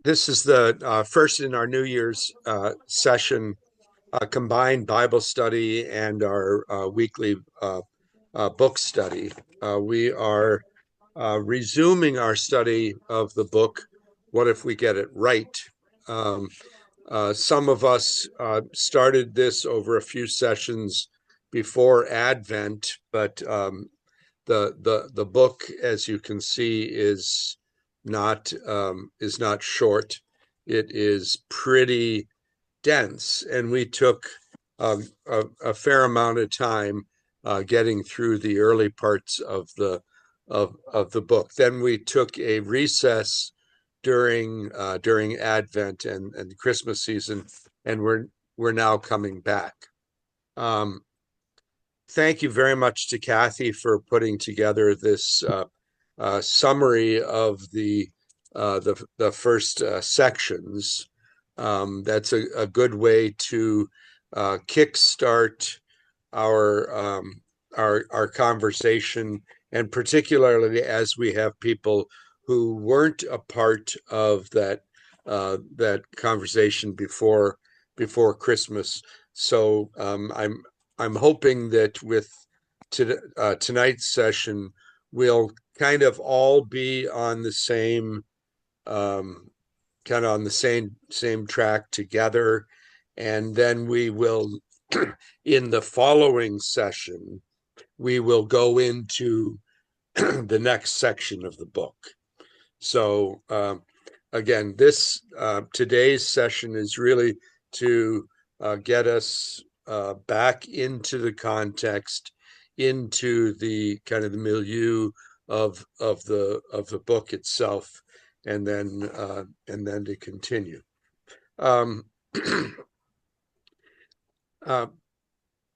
This is the first in our New Year's session, combined Bible study and our weekly book study. We are resuming our study of the book, What If We Get It Right? Um, some of us started this over a few sessions before Advent, but the book, as you can see, is not short. It is pretty dense, and we took a fair amount of time getting through the early parts of the book. Then we took a recess during Advent and Christmas season, and we're now coming back. Um, Thank you very much to Kathy for putting together this summary of the first sections. That's a good way to kickstart our our conversation, and particularly as we have people who weren't a part of that conversation before Christmas. So I'm hoping that with tonight's session, we'll kind of all be on the same um, kind of on the same track together, and then we will in the following session we will go into the next section of the book. So again, this today's session is really to get us back into the context, into the kind of the milieu of the book itself, and then to continue. Um, uh,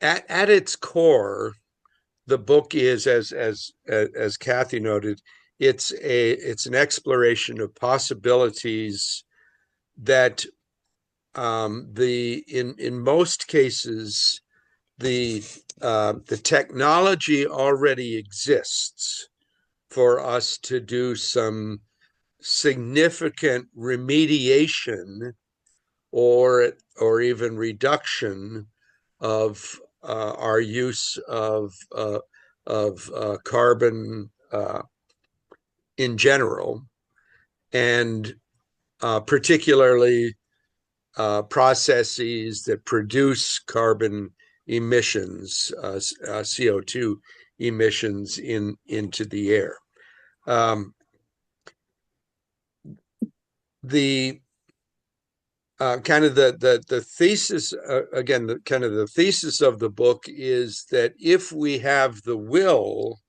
at its core, the book is, as Kathy noted, it's an exploration of possibilities that the in most cases the technology already exists for us to do some significant remediation or even reduction of our use of carbon in general, and particularly processes that produce carbon emissions, CO2 emissions into the air. The kind of the thesis again, the kind of the thesis of the book is that if we have the will,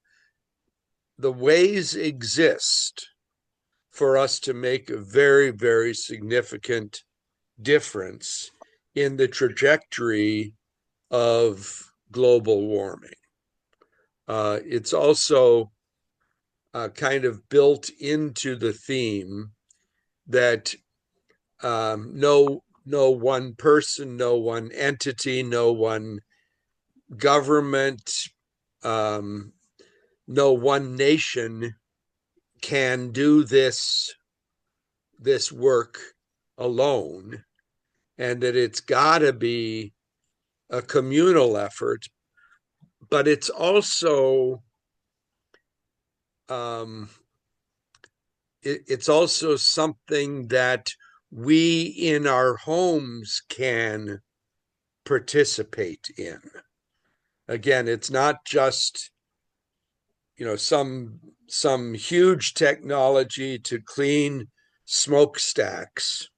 the ways exist for us to make a very, very significant difference in the trajectory of global warming. It's also kind of built into the theme that no one person, no one entity, no one government, um, no one nation can do this work alone, and that it's got to be a communal effort, but it's also um, it's also something that we in our homes can participate in. Again, it's not just some huge technology to clean smokestacks.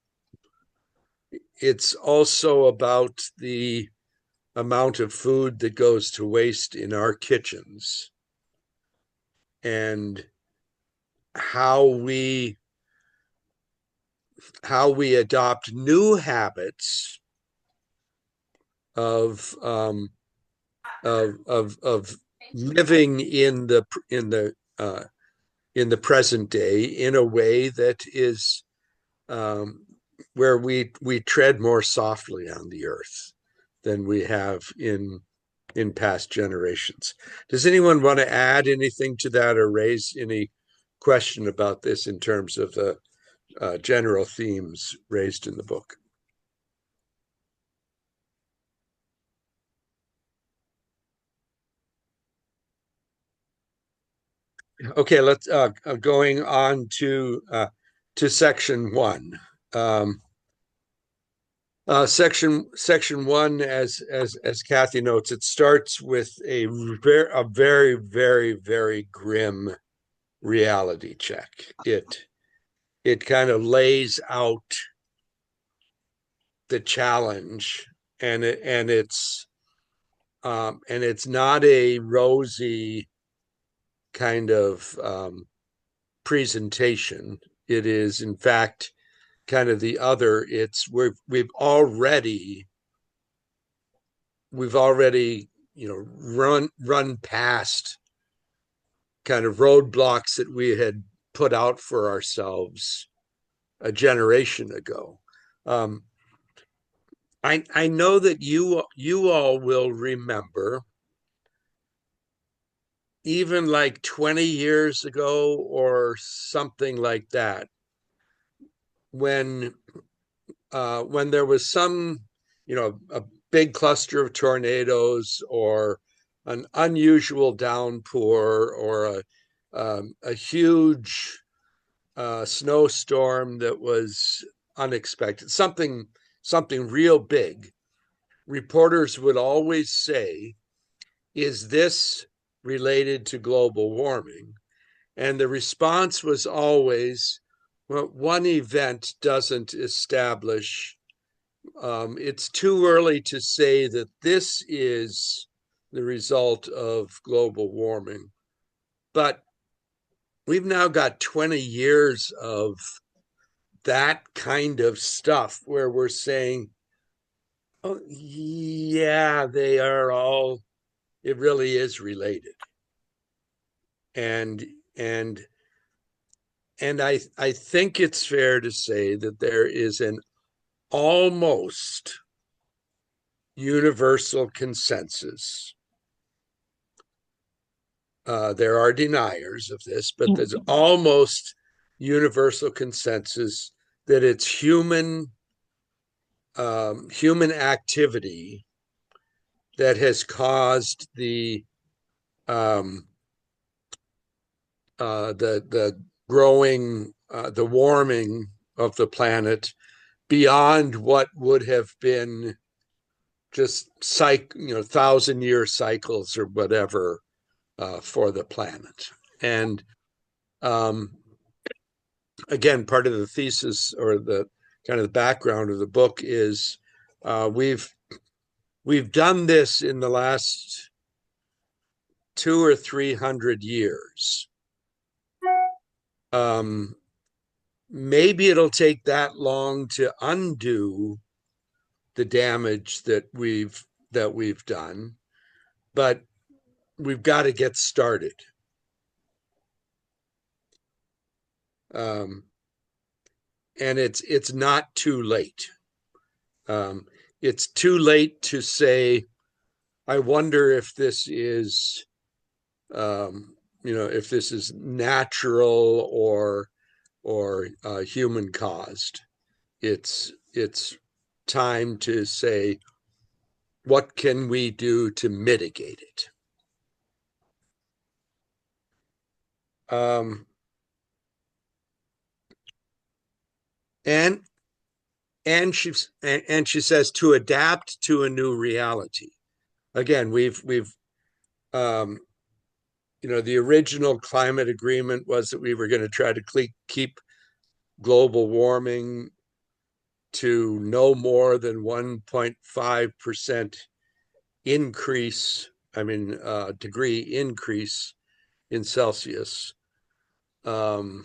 It's also about the amount of food that goes to waste in our kitchens, and how we adopt new habits of of living in the present day in a way that is um, where we tread more softly on the earth than we have in past generations. Does anyone want to add anything to that or raise any question about this in terms of general themes raised in the book. Okay, let's going on to section one. Um, section one, as Kathy notes, it starts with a very very grim reality check. It kind of lays out the challenge, and it's not a rosy kind of presentation. It is, in fact, kind of the other. It's we've already run past kind of roadblocks that we had put out for ourselves a generation ago. Um, I know that you all will remember, even like 20 years ago or something like that, when there was some, a big cluster of tornadoes or an unusual downpour or a huge snowstorm that was unexpected, something real big, reporters would always say, is this related to global warming? And the response was always, well, one event doesn't establish. It's too early to say that this is the result of global warming. But we've now got 20 years of that kind of stuff where we're saying, oh, yeah, it really is related. And and I think it's fair to say that there is an almost universal consensus. There are deniers of this, but there's almost universal consensus that it's human activity that has caused um, the growing the warming of the planet beyond what would have been just 1,000-year cycles or whatever for the planet. And um, again, part of the thesis or the kind of the background of the book is we've done this in the last 200 or 300 years. Um, Maybe it'll take that long to undo the damage that we've done, but we've got to get started. Um, and it's not too late. Um, it's too late to say, I wonder if this is, if this is natural or human caused. It's time to say, what can we do to mitigate it? Um, and she says, to adapt to a new reality. Again, we've um, the original climate agreement was that we were going to try to keep global warming to no more than 1.5% increase, degree increase in Celsius. And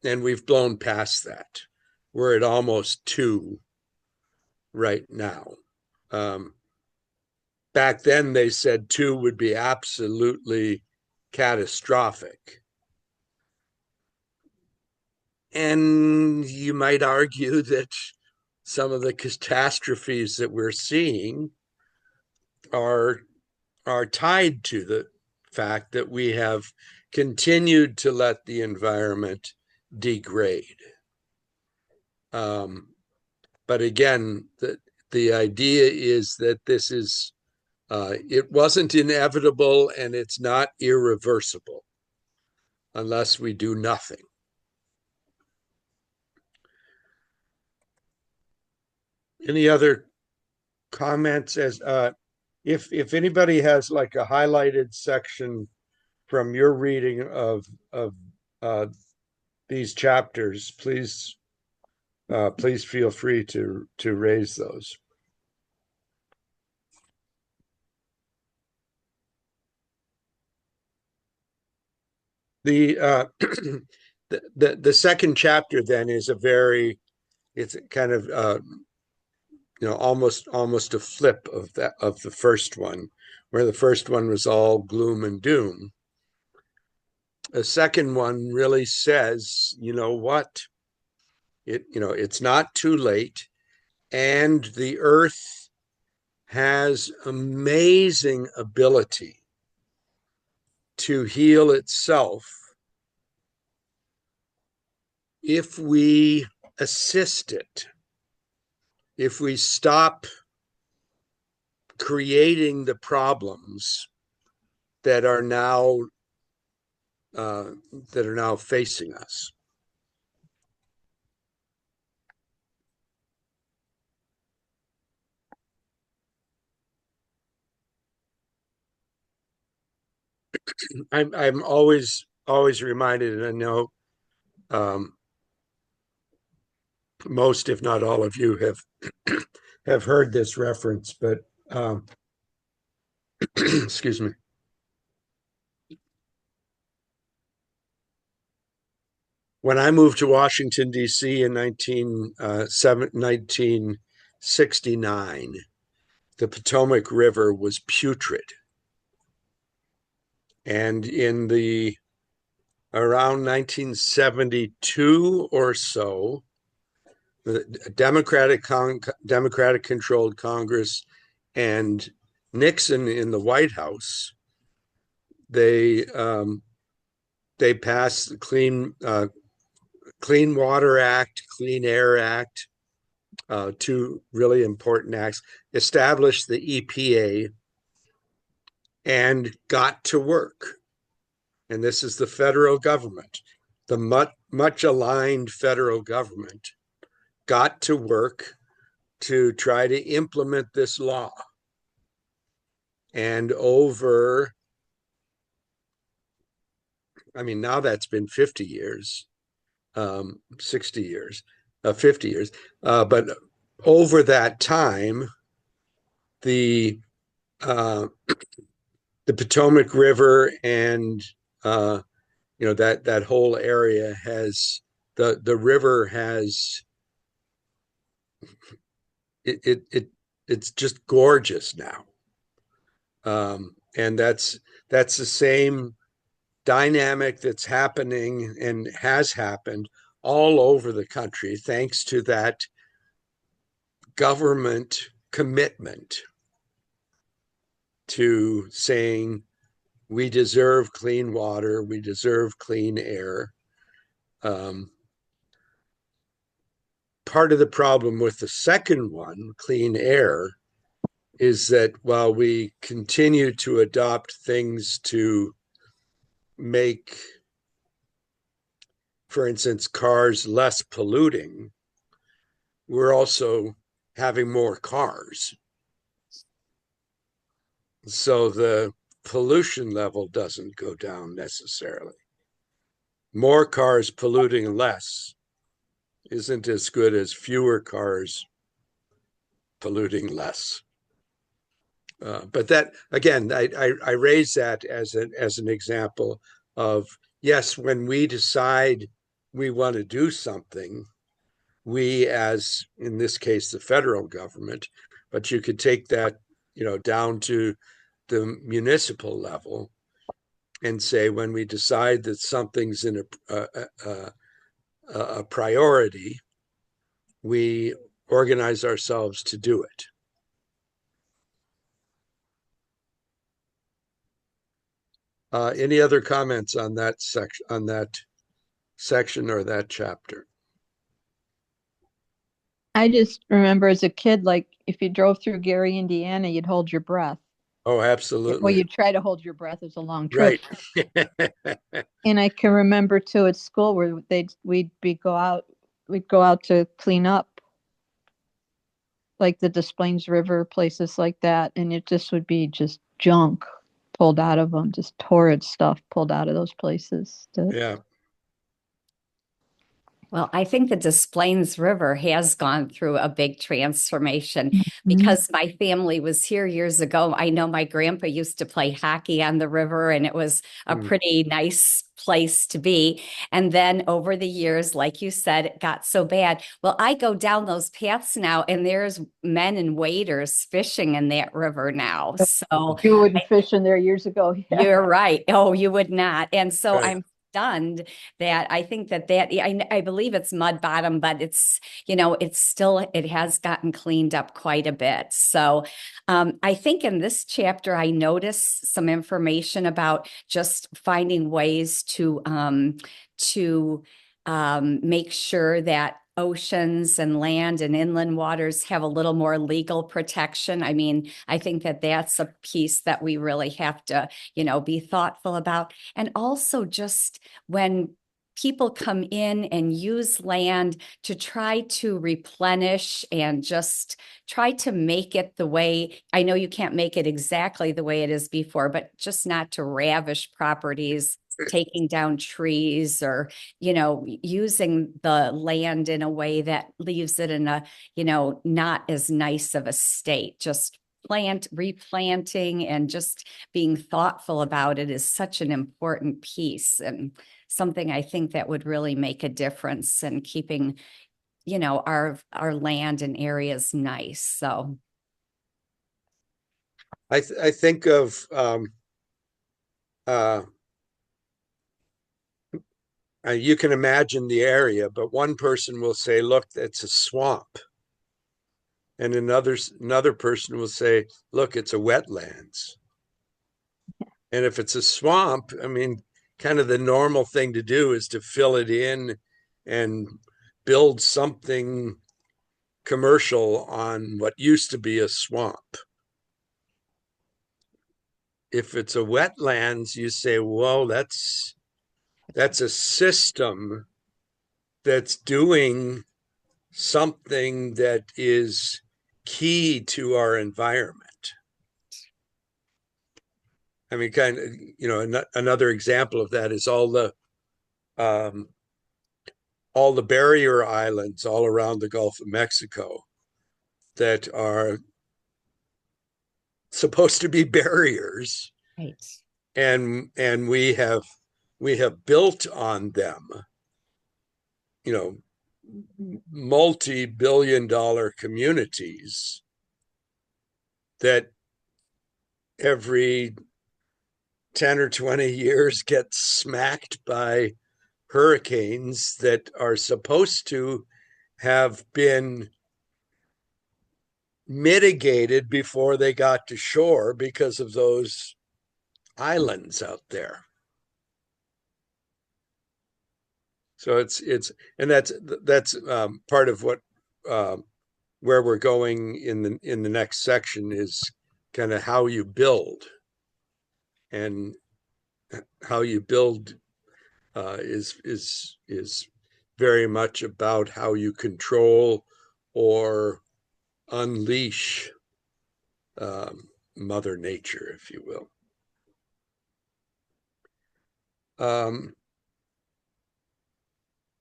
we've blown past that. We're at almost 2 right now. Back then, they said 2 would be absolutely catastrophic. And you might argue that some of the catastrophes that we're seeing are tied to the fact that we have continued to let the environment degrade. But again, the idea is that this is it wasn't inevitable and it's not irreversible unless we do nothing. Any other comments? As if anybody has like a highlighted section from your reading of uh, these chapters, please feel free to raise those. The the second chapter then is a very it's kind of almost a flip of the first one, where the first one was all gloom and doom. The second one really says, you know what, it's not too late, and the earth has amazing ability to heal itself if we assist it, if we stop creating the problems that are now facing us. I'm always reminded, and I know um, most, if not all of you, have heard this reference, but excuse me. When I moved to Washington, D.C. in 1969, the Potomac River was putrid. And in the around 1972 or so, the Democratic controlled Congress and Nixon in the White House, they passed the Clean Water Act, Clean Air Act, two really important acts, established the EPA, and got to work. And this is the federal government, the much aligned federal government, got to work to try to implement this law. And now that's been 50 years, 60 years, 50 years. But over that time, the Potomac River and that whole area the river has it's just gorgeous now, and that's the same dynamic that's happening and has happened all over the country, thanks to that government commitment to saying we deserve clean water, we deserve clean air. Part of the problem with the second one, clean air, is that while we continue to adopt things to make, for instance, cars less polluting, we're also having more cars. So the pollution level doesn't go down necessarily. More cars polluting less isn't as good as fewer cars polluting less. But that, again, I raise that as an example of, yes, when we decide we want to do something, we, as in this case the federal government, but you could take that down to the municipal level and say, when we decide that something's in a priority, we organize ourselves to do it. Any other comments on that section or that chapter? I just remember as a kid, like if you drove through Gary, Indiana, you'd hold your breath. Oh, Well, absolutely. you'd try to hold your breath. It was a long trip. Right. And I can remember too at school where we'd go out to clean up like the Des Plaines River, places like that, and it just would be just junk pulled out of them, just torrid stuff pulled out of those places. Yeah. Well, I think the Des Plaines River has gone through a big transformation Mhm. because my family was here years ago. I know my grandpa used to play hockey on the river, and it was a Mm. pretty nice place to be. And then over the years, like you said, it got so bad. Well, I go down those paths now, and there's men and waders fishing in that river now. So You wouldn't fish in there years ago. Yeah. you're right. Oh, you would not. And so Right. I'm stunned that I think I believe it's mud bottom, but it has gotten cleaned up quite a bit. So I think in this chapter, I noticed some information about just finding ways to make sure that oceans and land and inland waters have a little more legal protection. I mean, I think that that's a piece that we really have to, be thoughtful about. And also just when people come in and use land to try to replenish and just try to make it the way, I know you can't make it exactly the way it is before, but just not to ravish properties, taking down trees or using the land in a way that leaves it in a, not as nice of a state. Just replanting and just being thoughtful about it is such an important piece and something I think that would really make a difference in keeping, our land and areas nice. So I think of uh, you can imagine the area, but one person will say, "Look, it's a swamp," and another person will say, "Look, it's a wetlands." And if it's a swamp, I mean, kind of the normal thing to do is to fill it in and build something commercial on what used to be a swamp. If it's a wetlands, you say, "Whoa, that's a system that's doing something that is key to our environment." I mean, kind of, another example of that is um, all the barrier islands all around the Gulf of Mexico that are supposed to be barriers, right. and we have built on them, you know, multi-billion-dollar communities that every 10 or 20 years get smacked by hurricanes that are supposed to have been mitigated before they got to shore because of those islands out there. So it's and that's part of what um, where we're going in the next section is kind of how you build, and how you build is very much about how you control or unleash Mother Nature, if you will.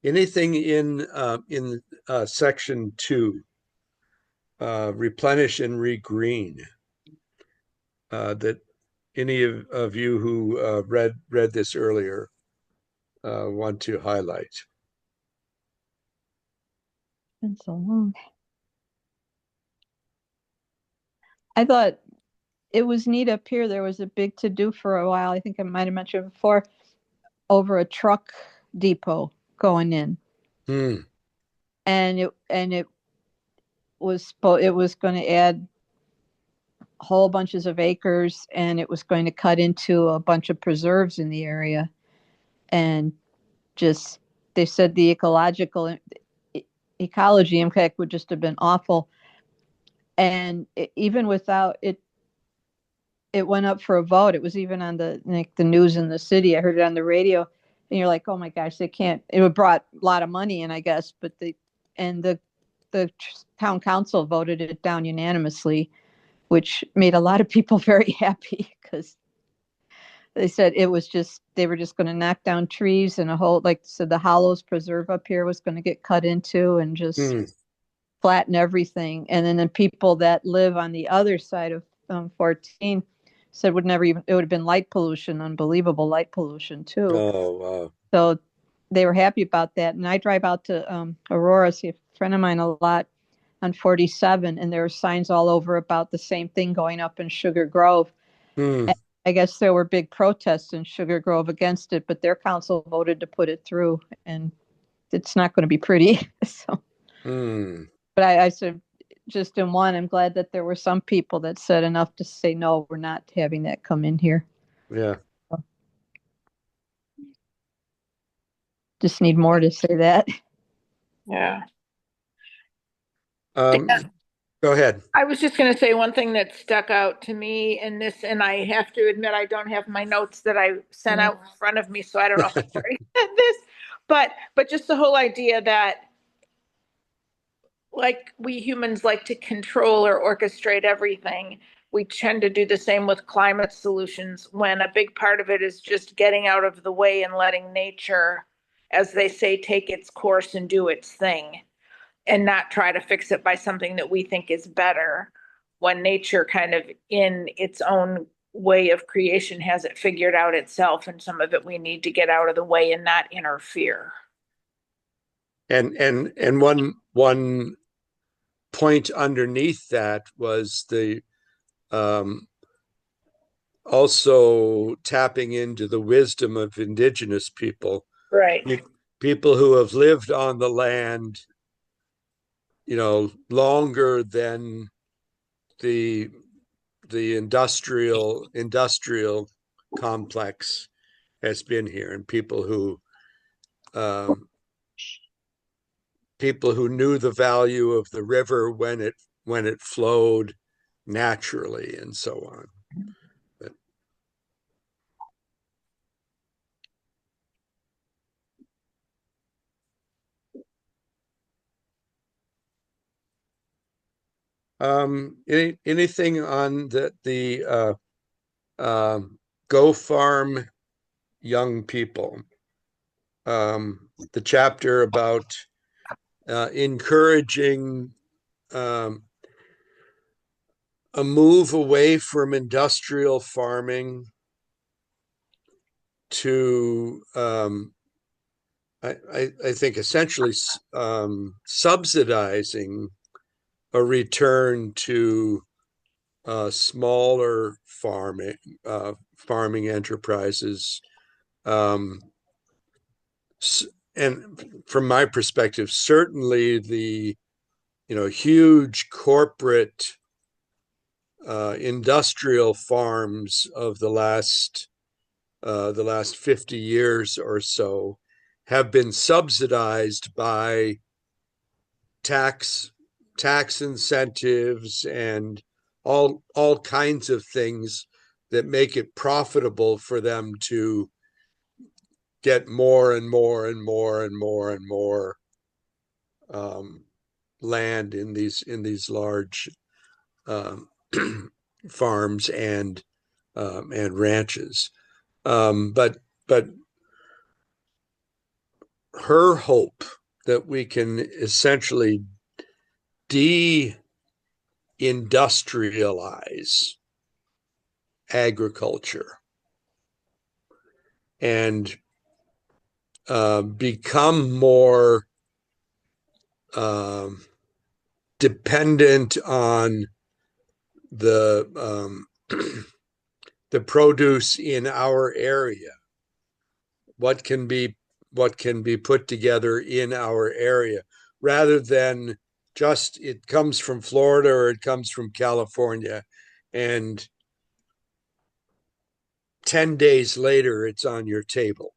Anything in section 2, replenish and regreen, that any of you who read this earlier want to highlight? Been so long. I thought it was neat up here. There was a big to do for a while. I think I might have mentioned before over a truck depot going in, Hmm. and it was going to add whole bunches of acres, and it was going to cut into a bunch of preserves in the area, and just they said the ecological ecology impact would just have been awful. And even without it, it went up for a vote. It was even on the like the news in the city. I heard it on the radio, and you're like, oh my gosh, they can't. It would brought a lot of money in, I guess, but the town council voted it down unanimously, which made a lot of people very happy because they said it was just they were just going to knock down trees and a whole like so the Hollows Preserve up here was going to get cut into and just Hmm. flatten everything. And then the people that live on the other side of 14 said would never even it would have been light pollution, unbelievable light pollution too. Oh, wow. So they were happy about that. And I drive out to Aurora, see a friend of mine a lot on 47, and there were signs all over about the same thing going up in Sugar Grove. Hmm. I guess there were big protests in Sugar Grove against it, but their council voted to put it through, and it's not going to be pretty. So, Hmm. but I said, just in one, I'm glad that there were some people that said enough to say, no, we're not having that come in here. Yeah. Just need more to say that. Yeah. Um, go ahead. I was just going to say one thing that stuck out to me in this, and I have to admit, I don't have my notes that I sent out in front of me, so I don't know if I already said this, but just the whole idea that like we humans like to control or orchestrate everything, we tend to do the same with climate solutions when a big part of it is just getting out of the way and letting nature, as they say, take its course and do its thing and not try to fix it by something that we think is better when nature kind of in its own way of creation has it figured out itself, and some of it we need to get out of the way and not interfere. And one point underneath that was the um, also tapping into the wisdom of indigenous people, Right. people who have lived on the land, longer than the industrial complex has been here, and um, people who knew the value of the river when it flowed naturally and so on. But, anything on the Go Farm young people? The chapter about encouraging a move away from industrial farming to I think essentially subsidizing a return to smaller farming enterprises. Um, and from my perspective, certainly the huge corporate industrial farms of the last 50 years or so have been subsidized by tax incentives and all kinds of things that make it profitable for them to get more and more and more and more and more land in these large um, farms and ranches. But her hope that we can essentially de-industrialize agriculture and become more dependent on the the produce in our area, what can be put together in our area, rather than just it comes from Florida or it comes from California, and 10 days later it's on your table.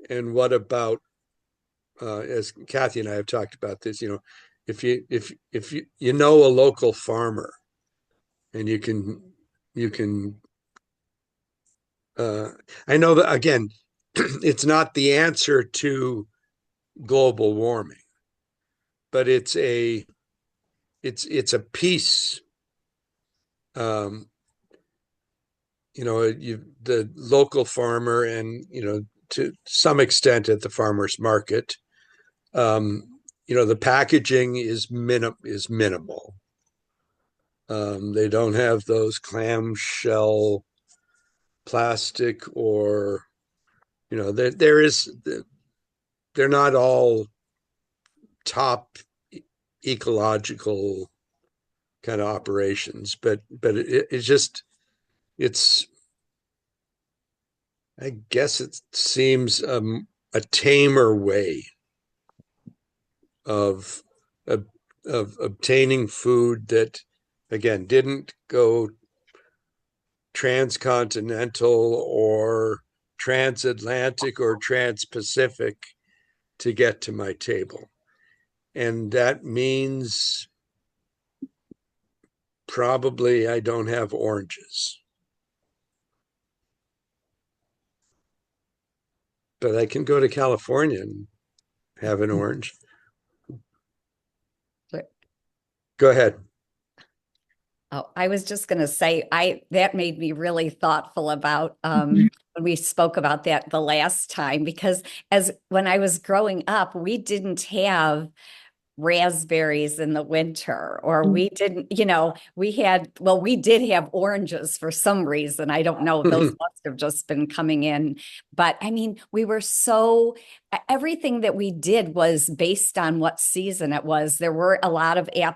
And what about as Kathy and I have talked about this, if you know a local farmer and you can I know that again, it's not the answer to global warming, but it's a piece. The local farmer, and to some extent at the farmer's market, the packaging is minimal. They don't have those clamshell plastic, or they're not all top ecological kind of operations, but I guess it seems a tamer way of obtaining food that, again, didn't go transcontinental or transatlantic or transpacific to get to my table. And that means probably I don't have oranges. But I can go to California and have an orange. Go ahead. Oh, I was just going to say, that made me really thoughtful about when we spoke about that the last time, because when I was growing up, we didn't have raspberries in the winter, or we didn't, we did have oranges for some reason. I don't know. Those must have just been coming in. But I mean, everything that we did was based on what season it was. There were a lot of a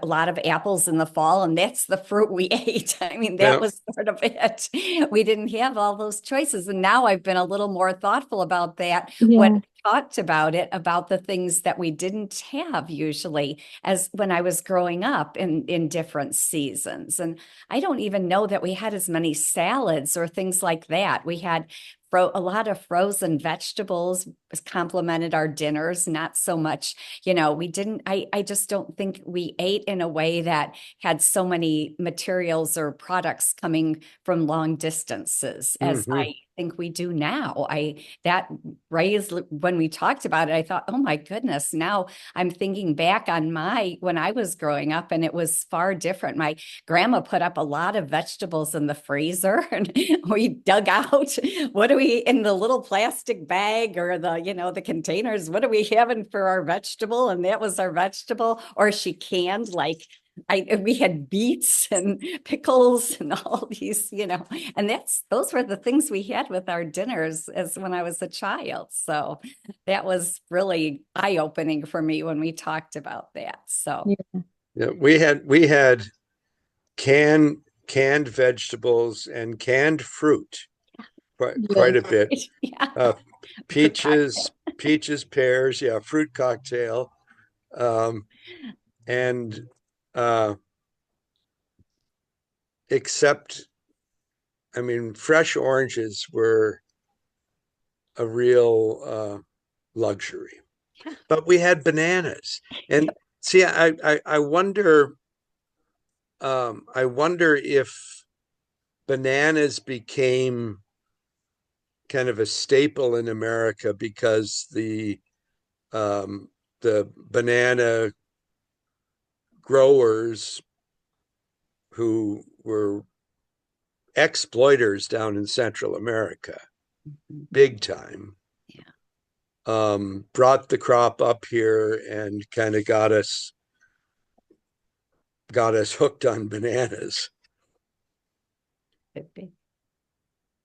lot of apples in the fall, and that's the fruit we ate. I mean, that was sort of it. We didn't have all those choices. And now I've been a little more thoughtful about that when I talked about the things that we didn't have usually as when I was growing up in different seasons. And I don't even know that we had as many salads or things like that. We had a lot of frozen vegetables complemented our dinners, not so much, we didn't, I just don't think we ate in a way that had so many materials or products coming from long distances as I think we do now. That raised, when we talked about it, I thought, oh my goodness, now I'm thinking back on when I was growing up, and it was far different. My grandma put up a lot of vegetables in the freezer, and we dug out, what do we, in the little plastic bag or the containers, what are we having for our vegetable? And that was our vegetable. Or she canned, we had beets and pickles and all these, and those were the things we had with our dinners as when I was a child. So that was really eye-opening for me when we talked about that. So yeah, we had canned vegetables and canned fruit quite a bit. Peaches, pears, fruit cocktail. And except, I mean, fresh oranges were a real luxury. But we had bananas. And see, I wonder if bananas became kind of a staple in America because the banana growers, who were exploiters down in Central America, big time, brought the crop up here and kind of got us hooked on bananas.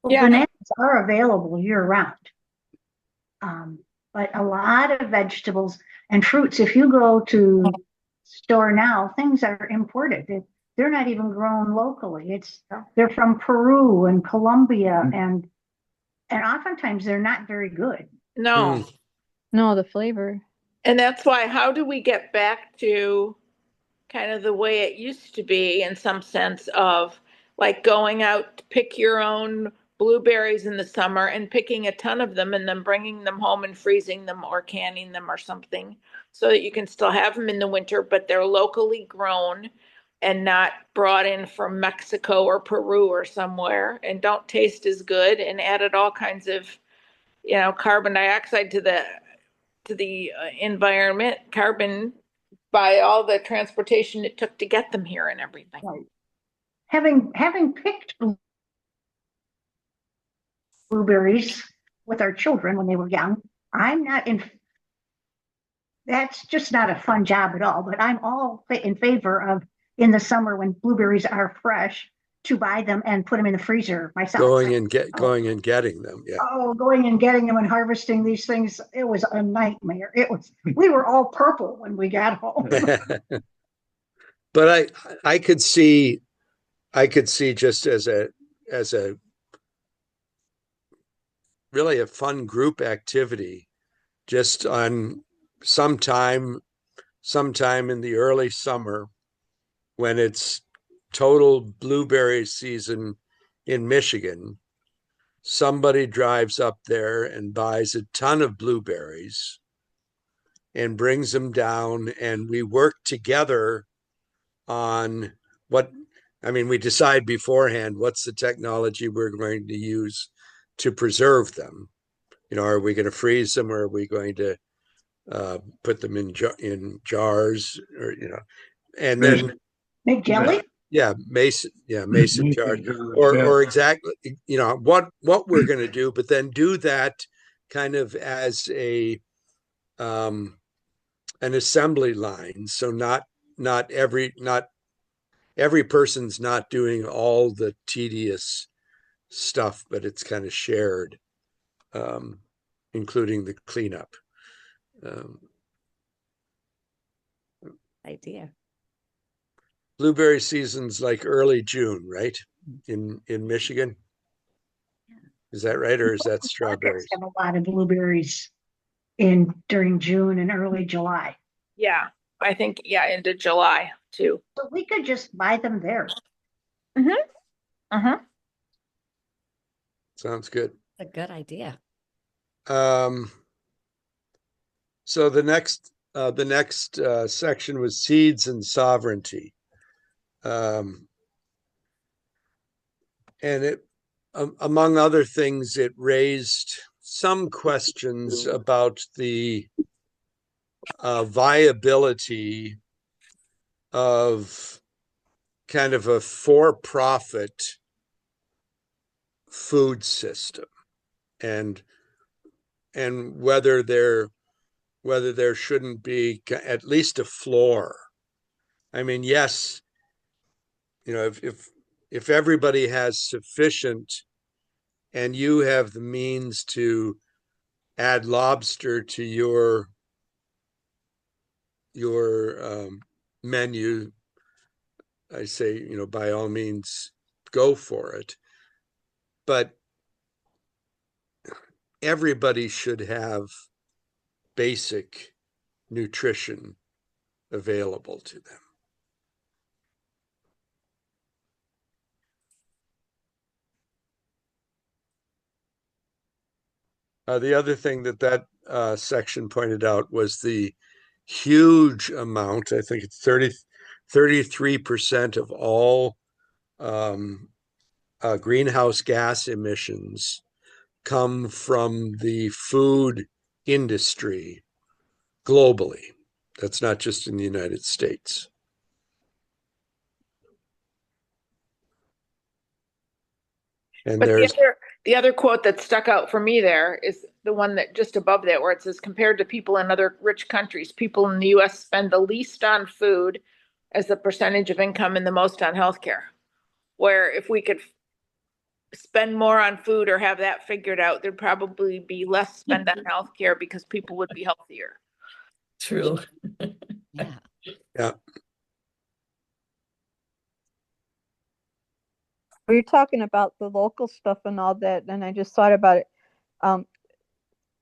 Well, bananas are available year-round. But a lot of vegetables and fruits, if you go to store now, things are imported. They're not even grown locally. They're from Peru and Colombia, and oftentimes they're not very good. No. No, the flavor. And that's why, how do we get back to kind of the way it used to be, in some sense of like going out to pick your own blueberries in the summer and picking a ton of them and then bringing them home and freezing them or canning them or something so that you can still have them in the winter, but they're locally grown and not brought in from Mexico or Peru or somewhere and don't taste as good and added all kinds of, carbon dioxide to the environment, carbon by all the transportation it took to get them here and everything. Right. Having picked blueberries with our children when they were young, I'm not in. That's just not a fun job at all. But I'm all in favor of in the summer when blueberries are fresh to buy them and put them in the freezer myself. Going and getting them. Yeah. Oh, going and getting them and harvesting these things, it was a nightmare. We were all purple when we got home. But I could see just as a really a fun group activity, just on sometime in the early summer when it's total blueberry season in Michigan, somebody drives up there and buys a ton of blueberries and brings them down, and we work together on we decide beforehand what's the technology we're going to use to preserve them. Are we going to freeze them, or are we going to put them in jars, or and then make jelly? mason jars, or exactly what we're going to do, but then do that kind of as an assembly line. So not every person's not doing all the tedious stuff, but it's kind of shared, including the cleanup. Idea. Blueberry season's like early June, right? In Michigan. Is that right? Or is that strawberries? Have a lot of blueberries during June and early July. Yeah, I think, into July too. So we could just buy them there. Sounds good. A good idea. So the next section was seeds and sovereignty. And it, among other things, it raised some questions about the viability of kind of a for-profit food system, and whether there shouldn't be at least a floor. I mean, yes, if everybody has sufficient, and you have the means to add lobster to your menu, I say, by all means, go for it. But everybody should have basic nutrition available to them. The other thing that section pointed out was the huge amount, I think it's 33% of all greenhouse gas emissions come from the food industry globally. That's not just in the United States. And but there's the other quote that stuck out for me there is the one that just above that, where it says, compared to people in other rich countries, people in the US spend the least on food as the percentage of income and the most on healthcare. Where if we could spend more on food or have that figured out, there'd probably be less spent on healthcare because people would be healthier. True. Yeah. Yeah. We were talking about the local stuff and all that, and I just thought about it.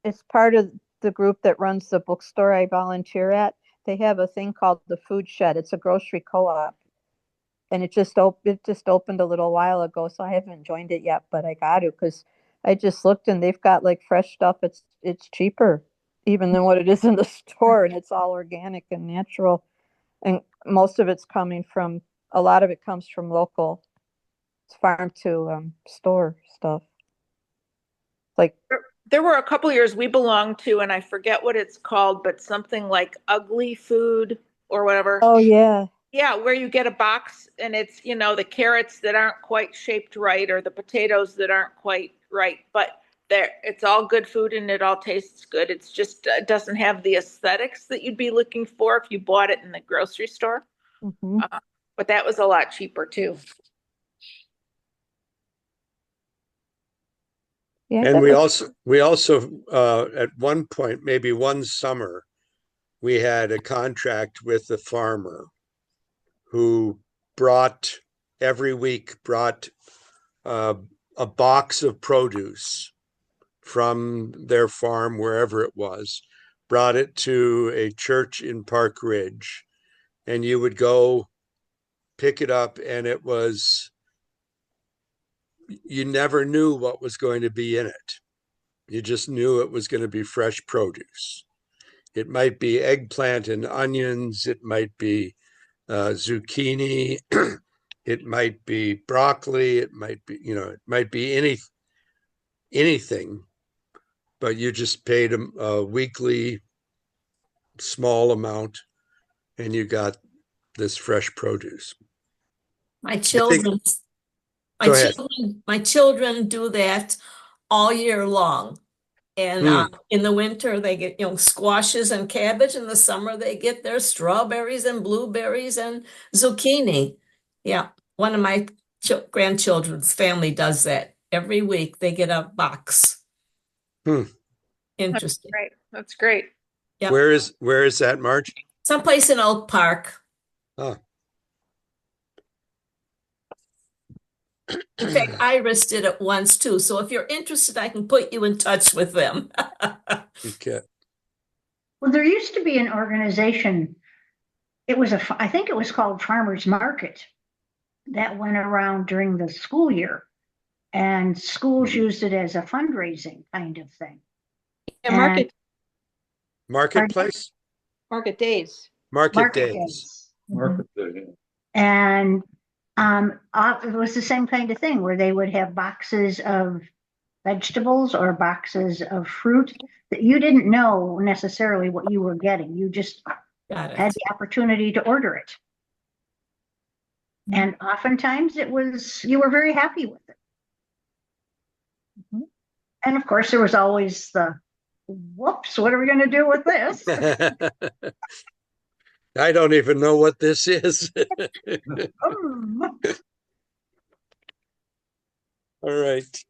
It's part of the group that runs the bookstore I volunteer at. They have a thing called the Food Shed. It's a grocery co-op. And it just opened a little while ago, so I haven't joined it yet, but I got to because I just looked and they've got like fresh stuff. It's cheaper even than what it is in the store, and it's all organic and natural. And most of it's coming from a lot of it comes from local farm to store stuff. Like There were a couple years we belonged to, and I forget what it's called, but something like Ugly Food or whatever. oh yeah, Yeah, where you get a box and it's, the carrots that aren't quite shaped right or the potatoes that aren't quite right, but it's all good food and it all tastes good. It's just doesn't have the aesthetics that you'd be looking for if you bought it in the grocery store. hmm But that was a lot cheaper too. yeah. And that we was- also at one point, maybe one summer, we had a contract with the farmer who every week brought a box of produce from their farm, wherever it was, brought it to a church in Park Ridge, and you would go pick it up, and you never knew what was going to be in it. You just knew it was going to be fresh produce. It might be eggplant and onions. It might be zucchini. It might be broccoli. It might be, it might be anything, but you just paid a weekly small amount and you got this fresh produce. My think- children, Go ahead. my children do that all year long. And in the winter, they get, squashes and cabbage. In the summer, they get their strawberries and blueberries and zucchini. Yeah, one of my grandchildren's family does that. Every week, they get a box. Interesting. Right. That's great. Yep. Where is that, Marge? Someplace in Oak Park. Oh, In fact, Iris did it once too. So if you're interested, I can put you in touch with them. okay. Well, there used to be an organization. I think it was called Farmers Market that went around during the school year, and schools used it as a fundraising kind of thing. yeah, Marketplace? market days. Market days. Market Day. And it was the same kind of thing where they would have boxes of vegetables or boxes of fruit that you didn't know necessarily what you were getting. You just Got it. had the opportunity to order it. And oftentimes you were very happy with it. And of course, there was always the, whoops, what are we going to do with this? I don't even know what this is. All right.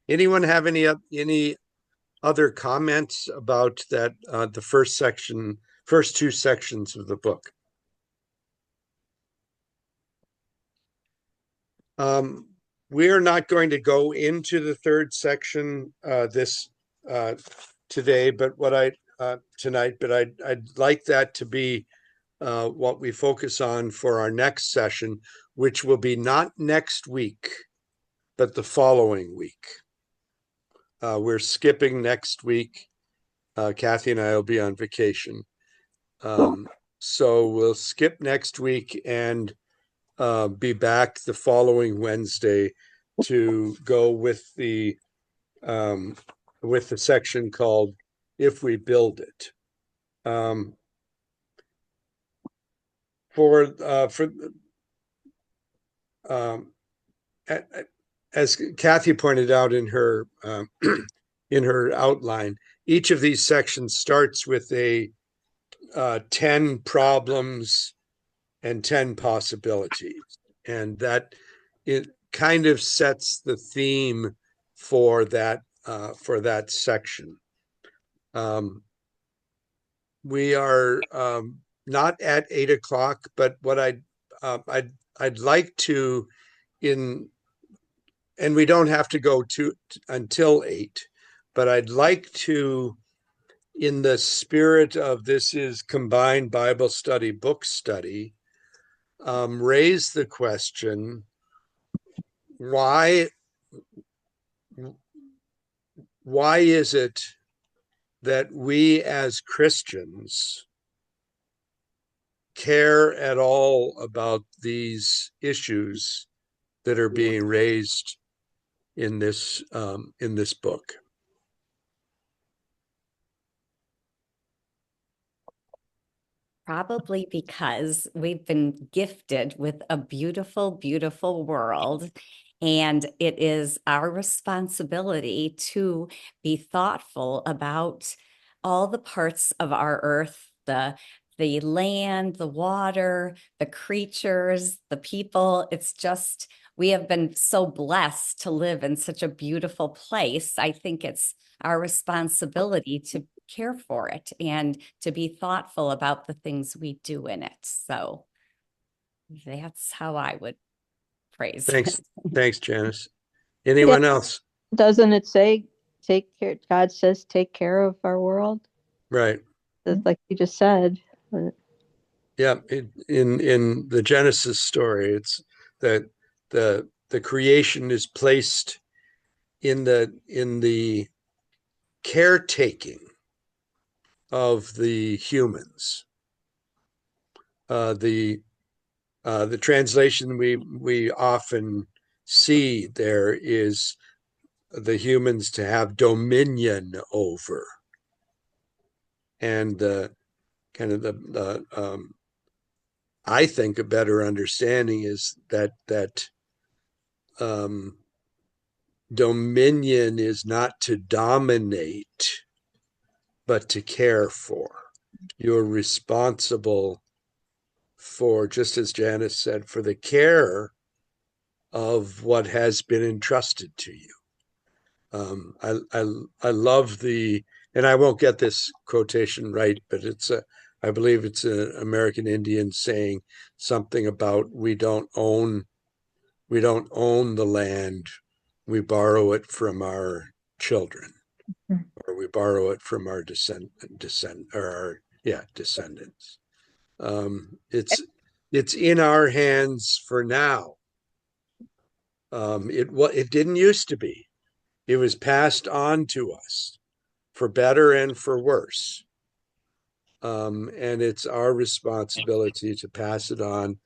Anyone have any other comments about that, the first two sections of the book? We are not going to go into the third section today, but tonight, but I'd like that to be what we focus on for our next session, which will be not next week, but the following week. We're skipping next week. Kathy and I will be on vacation. So we'll skip next week and be back the following Wednesday to go with the section called If We Build It. As Kathy pointed out in her outline, each of these sections starts with 10 problems and 10 possibilities, and that it kind of sets the theme for that section. We are not at 8 o'clock, but what I'd like to and we don't have to go until 8, but I'd like to, in the spirit of this is combined Bible study, book study, raise the question, why is it that we as Christians care at all about these issues that are being raised in this book? Probably because we've been gifted with a beautiful, beautiful world. And it is our responsibility to be thoughtful about all the parts of our earth, the land, the water, the creatures, the people. It's just, we have been so blessed to live in such a beautiful place. I think it's our responsibility to care for it and to be thoughtful about the things we do in it. So that's how I would phrase Thanks. it. Thanks, Janice. Anyone else? Doesn't it say, take care, God says, take care of our world? Right. That's like you just said. Yeah. In the Genesis story, it's that the creation is placed in the caretaking of the humans. The translation we often see there is the humans to have dominion over, and the kind of the I think a better understanding is that dominion is not to dominate, but to care for. You're responsible for, just as Janice said, for the care of what has been entrusted to you. I love and I won't get this quotation right, but I believe it's an American Indian saying something about we don't own the land, we borrow it from our children, or we borrow it from our descendants. It's in our hands for now. It didn't used to be. It was passed on to us for better and for worse. And it's our responsibility to pass it on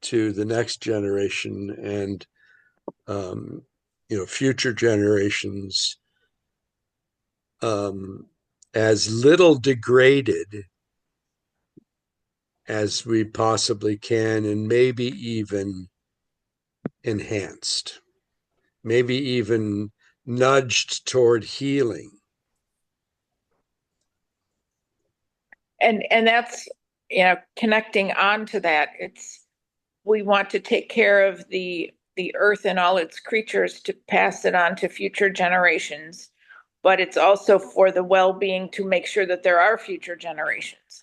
to the next generation and future generations, as little degraded as we possibly can, and maybe even enhanced, maybe even nudged toward healing. And that's, connecting on to that, we want to take care of the earth and all its creatures to pass it on to future generations, but it's also for the well-being to make sure that there are future generations.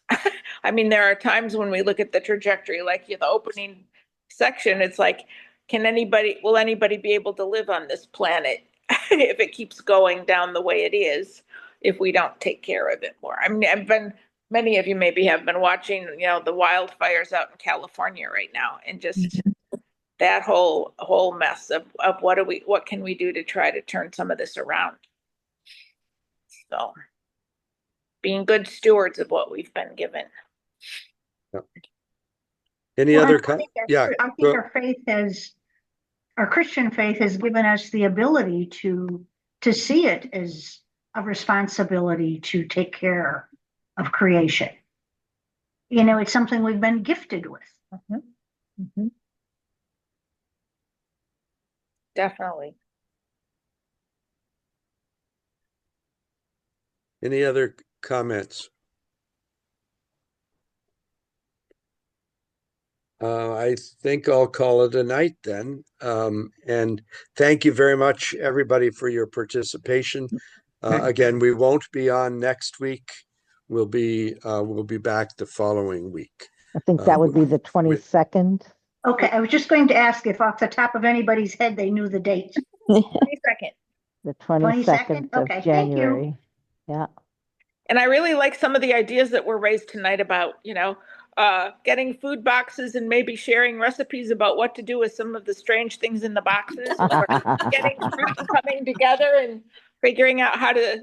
I mean, there are times when we look at the trajectory, like the opening section, it's like, will anybody be able to live on this planet if it keeps going down the way it is, if we don't take care of it more? I mean, many of you maybe have been watching, the wildfires out in California right now, and just that whole mess of what can we do to try to turn some of this around? So being good stewards of what we've been given. Any Well, other I think our Christian faith has given us the ability to see it as a responsibility to take care of creation. It's something we've been gifted with. Definitely. Any other comments? I think I'll call it a night then. And thank you very much, everybody, for your participation. Again, we won't be on next week. We'll be back the following week. I think that would be the 22nd. Okay, I was just going to ask if off the top of anybody's head they knew the date. 22nd. The 22nd of Okay, January. Yeah. And I really like some of the ideas that were raised tonight about, getting food boxes and maybe sharing recipes about what to do with some of the strange things in the boxes, or getting fruits coming together and figuring out how to,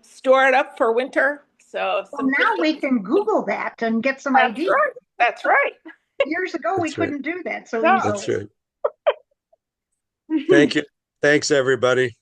store it up for winter. So Well, now we can Google that and get some That's ideas. right. That's right. Years ago, we That's right. couldn't do that so No. easily. That's right. Thank you. Thanks, everybody.